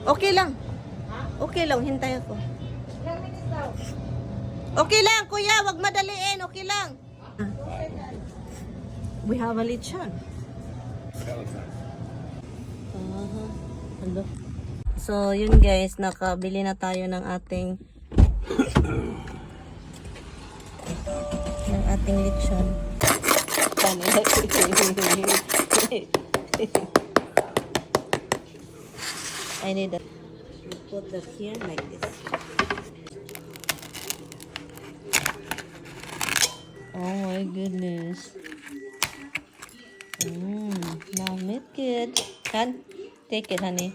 Okay lang. Okay lang, hintay ako. Okay lang, kuya, wag madaliin. Okay lang. We have a lechon. Hello. So, yun guys, nakabili na tayo ng ating lechon. I need that. Put that here like this. Oh my goodness. Now make good. Han, take it, honey.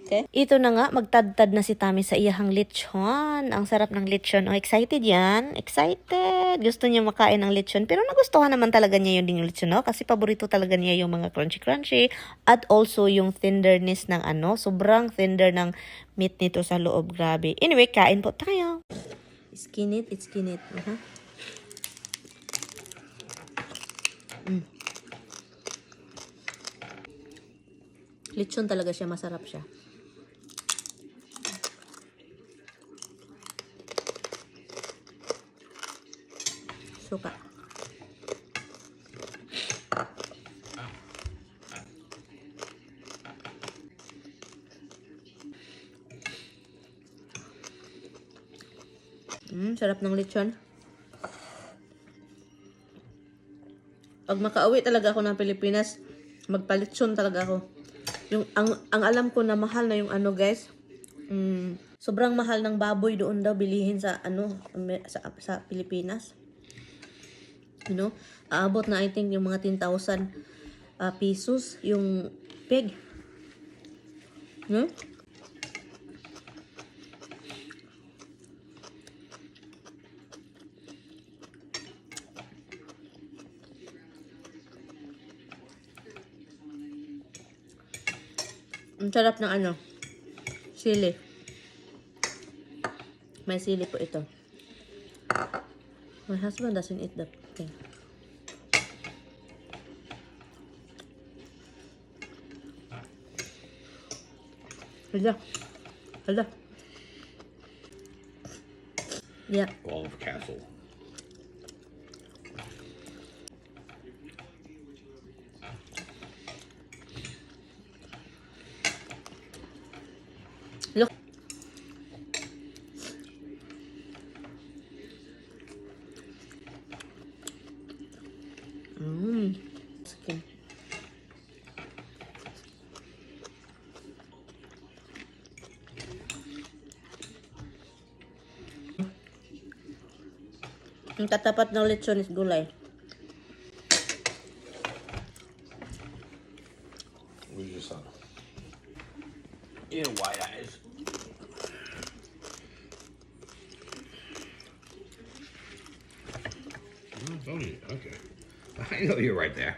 Okay. Ito na nga, magtadtad na si Tami sa iyahang lechon. Ang sarap ng lechon. Oh, excited yan? Excited. Gusto niya makain ng lechon. Pero nagustuhan naman talaga niya yung lechon, no? Kasi paborito talaga niya yung mga crunchy-crunchy. At also yung tenderness ng sobrang tender ng meat nito sa loob. Grabe. Anyway, kain po tayo. Skin it. Lechon talaga siya. Masarap siya. Suka. Sarap ng lechon. Pag makauwi talaga ako ng Pilipinas, magpalechon talaga ako. Yung ang alam ko na mahal na yung guys. Sobrang mahal ng baboy doon daw bilihin sa sa Pilipinas. You know, aabot na I think yung mga 10,000 pesos yung pig. Ang sarap ng sili. May sili po ito. My husband doesn't eat the thing. Hala. Yeah. Golf castle. Look. Skin. Ang katapat ng lechon is gulay. Where's your son? Ew, white eyes. Tony, okay. I know you're right there.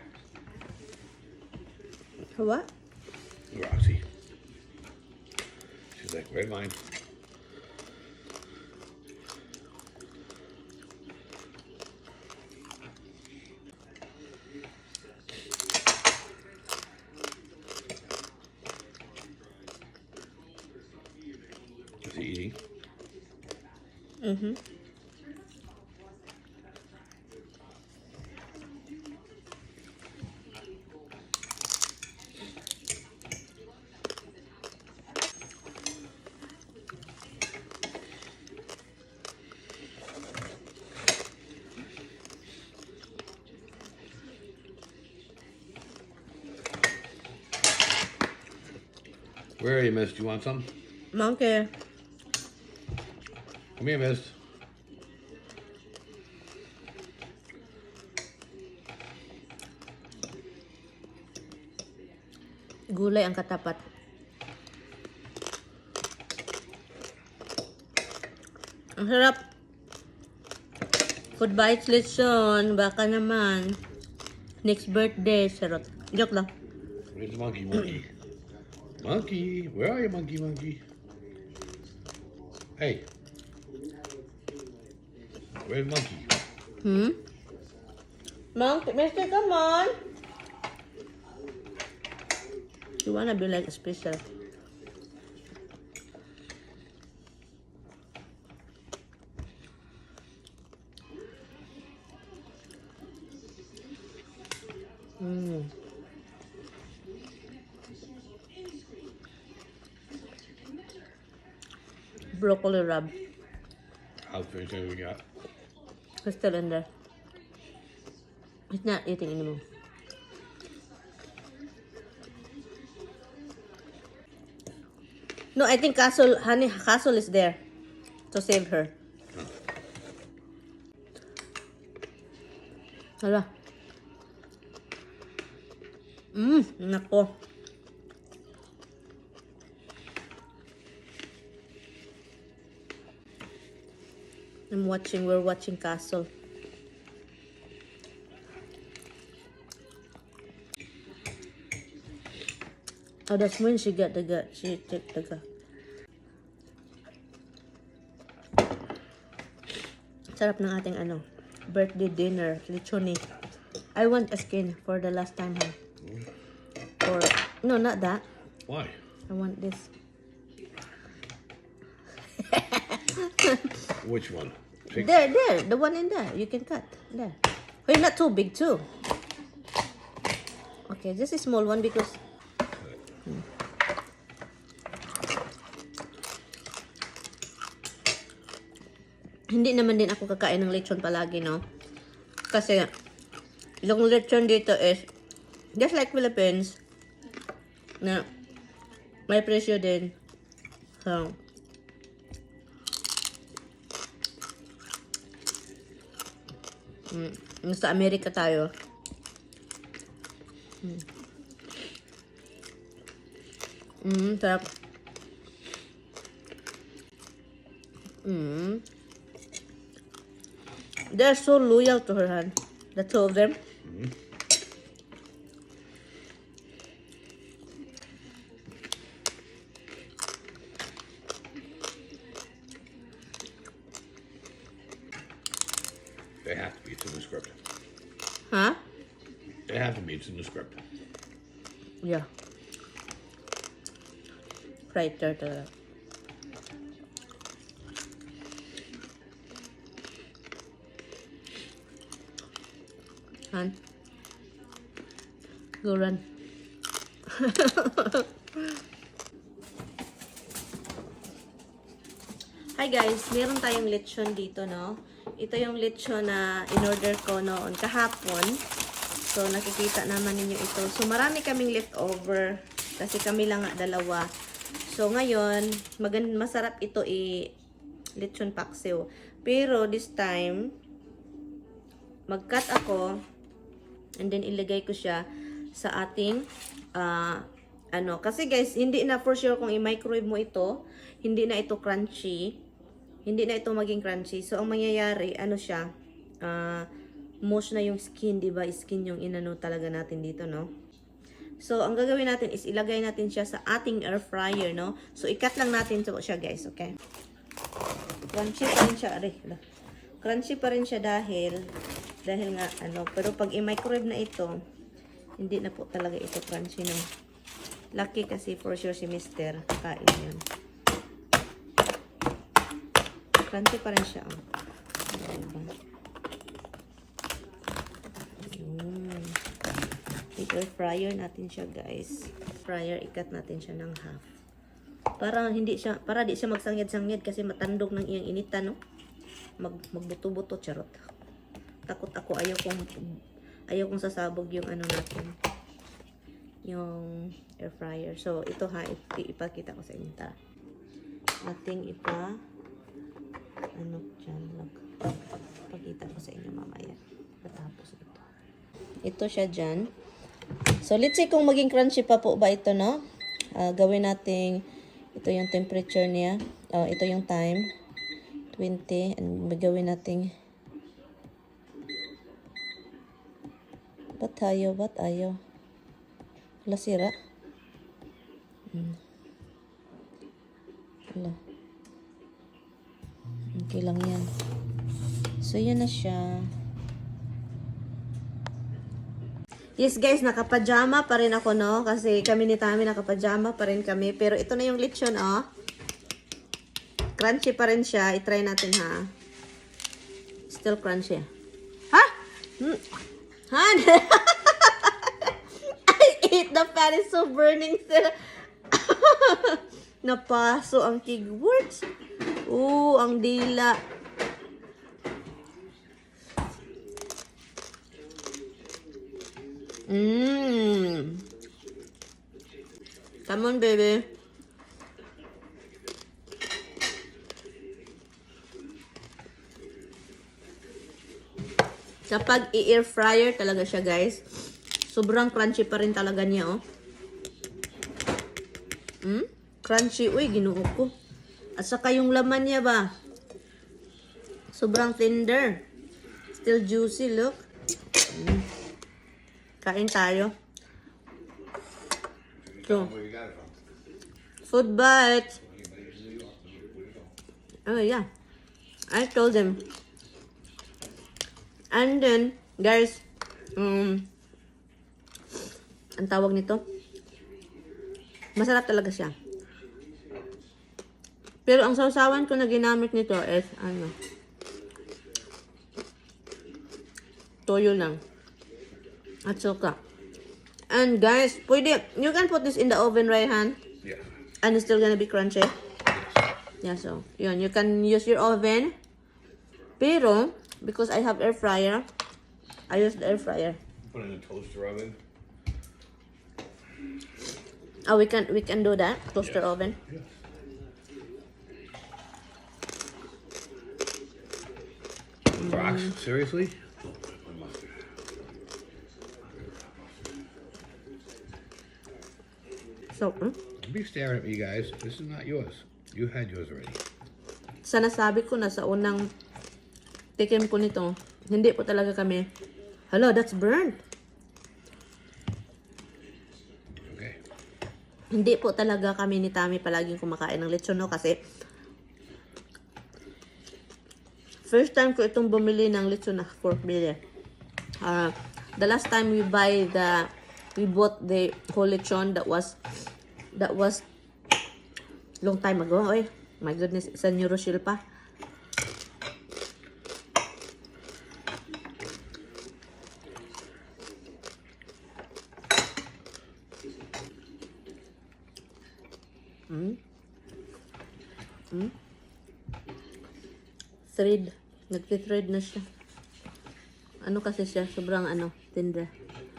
What? Roxy. She's like, where's mine? Is he eating? Where are you, miss? Do you want some? Monkey. Come here, miss. Gulay ang katapat. Ang sarap. Food bites lechon. Baka naman. Next birthday. Sarap. Joke lang. Where's the monkey? Monkey, where are you, monkey? Hey. Where's monkey? Monkey, mister, come on. You wanna be like a special? Broccoli rub. How's anything we got? It's still in there. It's not eating anymore. No, I think Castle is there to save her. Hala. Nako. We're watching Castle. Oh, that's when she took the gut. Sarap ng ating birthday dinner, lechon. I want a skin for the last time, huh? Or, no, not that. Why? I want this. Which one? There, the one in there. You can cut. There. Wait, not too big, too. Okay, just a small one because... Hindi naman din ako kakain ng lechon palagi, no? Kasi, yung lechon dito is, just like Philippines, na may presyo din. So, sa Amerika tayo. Sarap. They're so loyal to her, Han. The two of them. They have to be. It's in the script. Huh? They have to be. It's in the script. Yeah. Right there talaga. Han. Go run. Hi guys, meron tayong lechon dito, no? Ito yung lechon na in-order ko noon kahapon. So, nakikita naman ninyo ito. So, marami kaming leftover kasi kami lang dalawa. So, ngayon, masarap ito lechon paksiw. Pero, this time, mag-cut ako and then ilagay ko siya sa ating kasi guys, hindi na for sure kung i-microwave mo ito, hindi na ito crunchy. Hindi na ito maging crunchy. So, ang mangyayari, siya, mush na yung skin, diba? Skin yung inano talaga natin dito, no? So, ang gagawin natin is ilagay natin siya sa ating air fryer, no? So, i-cut lang natin siya, guys, okay? Crunchy pa rin siya, crunchy pa rin siya dahil nga, pero pag i-microwave na ito, hindi na po talaga ito crunchy, no? Lucky kasi for sure si Mr. Kain yun. Crunchy pa rin siya, oh. I-air fryer natin siya, guys. Fryer, ikat natin siya ng half. Para di siya magsangid-sangid kasi matandog ng iyang inita, no? Magbuto-buto, charot. Takot ako, ayaw kong sasabog yung natin. Yung air fryer. So, ito ha, ipakita ko sa inyo. Tara. Ating dyan, pakita ko sa inyo mamaya. Patapos ito. Ito siya dyan. So, let's say kung maging crunchy pa po ba ito, no? Gawin natin, ito yung temperature niya. Ito yung time. 20. And gawin natin. Ba't ayaw? Wala sira. Wala. Okay lang yan. So, yan na siya. Yes guys, nakapajama pa rin ako, no? Kasi kami ni Tami nakapajama pa rin kami. Pero ito na yung lechon, oh. Crunchy pa rin siya. I-try natin, ha? Still crunchy. Ha? Han! pan is so burning still. Napaso ang keywords. Ang dila. Come on, baby. Kapag i-air fryer talaga siya, guys, sobrang crunchy pa rin talaga niya, oh. Crunchy. Uy, ginuo ko. At saka yung laman niya ba? Sobrang tender. Still juicy, look. Kain tayo. So, food bites. Oh, yeah. I told them. And then, guys, ang tawag nito, masarap talaga siya. Pero ang sausawan ko na ginamit nito is, toyo lang. At suka. And guys, you can put this in the oven, right, Han? Yeah. And it's still gonna be crunchy. Yeah, so, yun, you can use your oven. Pero, because I have air fryer, I use the air fryer. Put it in a toaster oven. Oh, we can do that, toaster oven. Yeah. Fox, seriously? So, Don't be staring at me, guys. This is not yours. You had yours already. sa nasabi ko na sa unang tikim ko nito, hindi po talaga kami, hello, that's burnt. Okay. Hindi po talaga kami ni Tami palaging kumakain ng lechon, no? Kasi, first time ko itong bumili ng lechon na pork belly. The last time we bought the whole lechon that was long time ago. Oy, my goodness, sa New Rochelle pa. Thread. Nagti-thread na siya. Ano kasi siya? Sobrang tender.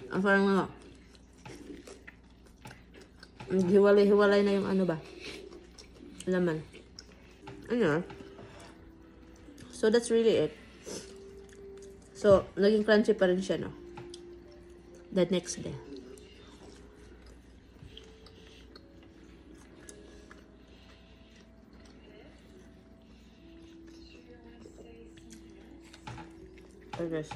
Ang parang hiwalay-hiwalay na yung ba? Laman. So, that's really it. So, naging crunchy pa rin siya, no? The next day. I guess.